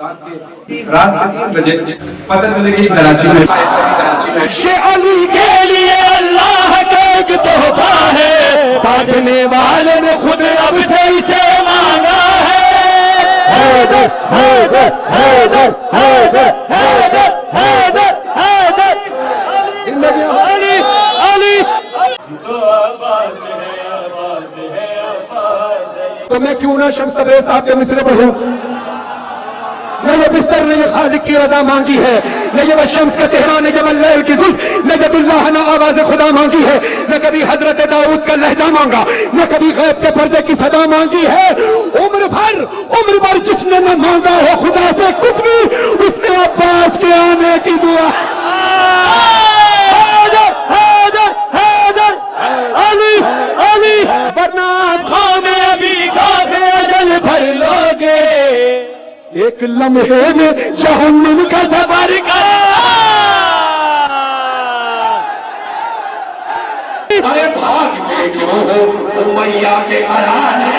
رات کے 3 بجے پتہ چلے گی کراچی میں علی کے لیے اللہ کا ایک تحفہ ہے، مانگنے والے نے خود رب سے اسے مانگا ہے۔ حیدر حیدر حیدر حیدر حیدر حیدر حیدر زندگی علی علی تو میں کیوں نہ شمس تبریز صاحب کے مصرع پڑھوں؟ نہ یہ بستر نے یہ خالق کی رضا مانگی ہے، نہ یہ شمس کا چہرہ، نہ یہ اللیل کی زلف، نہ جد اللہ نہ آواز خدا مانگی ہے، نہ کبھی حضرت داؤد کا لہجہ مانگا، نہ کبھی غیب کے پردے کی صدا مانگی ہے۔ عمر بھر جس نے نہ مانگا ہو خدا سے کچھ بھی، اس نے عباس کے آنے کی دعا۔ حیدر حیدر حیدر علی علی، ورنہ آنکھوں میں ابھی کافی اجل بھر لوگے، ایک لمحے میں جہنم کا سفر کر۔ ارے بھاگتے کیوں ہو امیہ کے گھرانے